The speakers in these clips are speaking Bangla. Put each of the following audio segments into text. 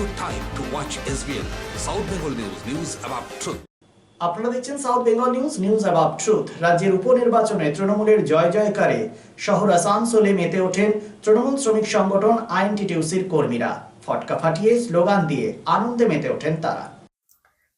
your time to watch SBN South Bengal News, news about truth. আপনারা দেখছেন south Bengal news about truth. রাজ্যের উপনির্বাচনে তৃণমূলের জয় জয়কারে শহর আসানসোলে মেতে ওঠেন তৃণমূল শ্রমিক সংগঠন আইএনটিটিউসির কর্মীরা। ফটকা ফাটিয়ে স্লোগান দিয়ে আনন্দে মেতে ওঠেন তারা।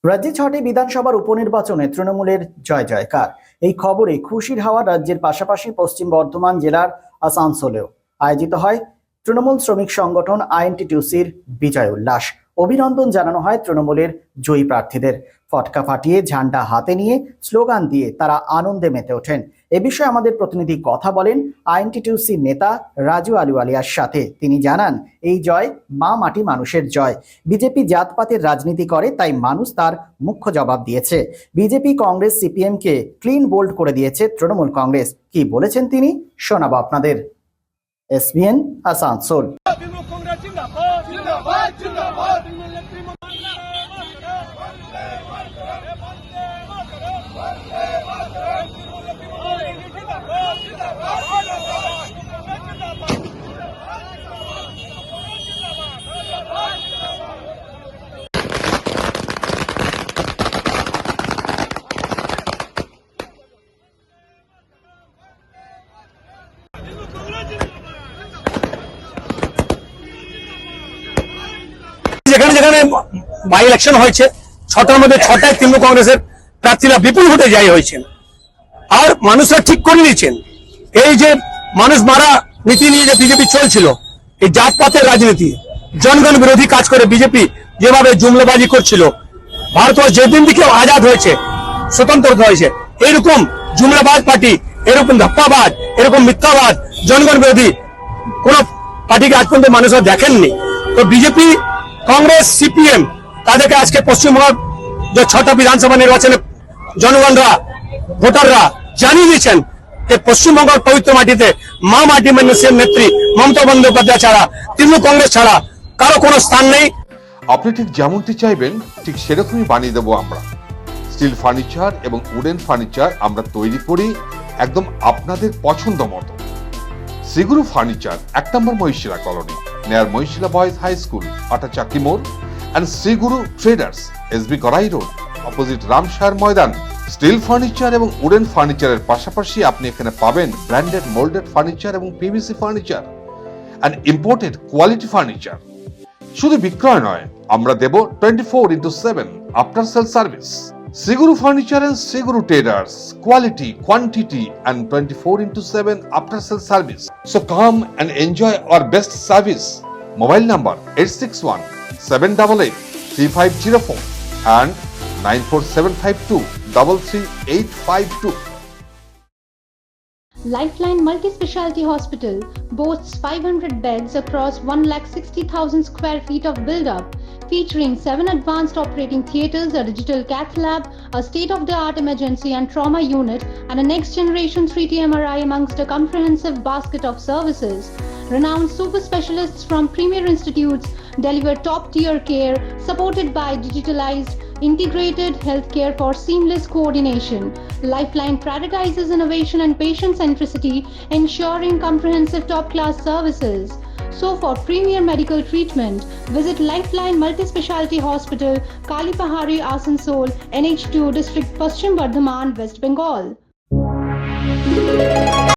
রাজ্যে 6টি বিধানসভার উপনির্বাচনে তৃণমূলের জয় জয়কার। এই খবরে খুশির হাওয়া রাজ্যের পাশাপাশি পশ্চিম বর্ধমান জেলার আসানসোলেও আয়োজিত হয় তৃণমূল শ্রমিক সংগঠন আইএনটিটিউসির বিজয় উল্লাস। অভিনন্দন জানানো হয় তৃণমূলের জয়ী প্রার্থীদের। ফটকা ফাটিয়ে ঝান্ডা হাতে নিয়ে স্লোগান দিয়ে তারা আনন্দে মেতে ওঠেন। এ বিষয়ে আমাদের প্রতিনিধি কথা বলেন আইএনটিটিউসির নেতা রাজু আলুওয়ালিয়ার সাথে। তিনি জানান, এই জয় মা মাটি মানুষের জয়। বিজেপি জাতপাতের রাজনীতি করে, তাই মানুষ তার মুখ্য জবাব দিয়েছে। বিজেপি, কংগ্রেস, সিপিএমকে ক্লিন বোল্ড করে দিয়েছে তৃণমূল কংগ্রেস। কি বলেছেন তিনি শোনাবো আপনাদের। SBN আসানসোল। যেখানে যেখানে বাই ইলেকশন হয়েছে 6টার মধ্যে 6টায় তৃণমূল কংগ্রেসের প্রার্থীরা বিপুল ভোটে জয়ী হয়েছেন। আর মানুষরা ঠিক করে নিয়েছেন, এই যে মানুষ মারা নীতি নিয়ে যে বিজেপি চলছিল, এই জাতপাতের রাজনীতি, জনগণ বিরোধী কাজ করে বিজেপি যেভাবে জুমলাবাজি করছিল, ভারতবর্ষ যেদিন থেকে আজাদ হয়েছে, স্বতন্ত্র হয়েছে, এইরকম জুমলাবাজ পার্টি, এরকম ধাপ্পাবাজ, এরকম মিথ্যাবাজ, জনগণ বিরোধী কোন পার্টিকে আজ পর্যন্ত মানুষরা দেখেননি। তো বিজেপি, কংগ্রেস, সিপিএম তাদেরকে আজকে পশ্চিমবঙ্গ যে 6টা বিধানসভা নির্বাচনে জনগণরা, ভোটাররা জানিয়ে দিয়েছেন যে পশ্চিমবঙ্গের পবিত্র মাটিতে মা মাটি মানুষের নেত্রী মমতা বন্দ্যোপাধ্যায় ছাড়া, তৃণমূল কংগ্রেস ছাড়া কারো কোনো স্থান নেই। আপনি ঠিক যেমনটি চাইবেন ঠিক সেরকমই বানিয়ে দেবো আমরা। স্টিল ফার্নিচার এবং উডেন ফার্নিচার আমরা তৈরি করি একদম আপনাদের পছন্দ মতো। শ্রীগুরু ফার্নিচার 1 নম্বর মহিশিলা কলোনি, নেয়ার মহিশিলা বয়েজ হাই স্কুল, আটা চাকি মোড়, and শ্রীগুরু ট্রেডার্স, SB করাই রোড, অপোজিট রামশায়ার ময়দান। স্টিল ফার্নিচার এবং উডেন ফার্নিচারের পাশাপাশি আপনি এখানে পাবেন ব্র্যান্ডেড মোল্ডেড ফার্নিচার এবং PVC furniture and imported quality furniture. শুধু বিক্রয় নয়, আমরা দেব 24/7 after sale service. Shri Guru furniture and Shri Guru traders, quality, quantity and 24/7 after sale service. So come and enjoy our best service. Mobile number 861-788-3504 and 94752-33852. Lifeline Multi-Speciality Hospital boasts 500 beds across 1,60,000 square feet of build-up, featuring 7 advanced operating theatres, a digital cath lab, a state-of-the-art emergency and trauma unit, and a next-generation 3D MRI amongst a comprehensive basket of services. Renowned super specialists from premier institutes deliver top-tier care, supported by digitalized, integrated healthcare for seamless coordination. Lifeline prioritizes innovation and patient centricity, ensuring comprehensive top-class services. So for premier medical treatment, visit Lifeline Multi-Speciality Hospital, Kalipahari, Asansol, NH2 District, Paschim Bardhaman, West Bengal.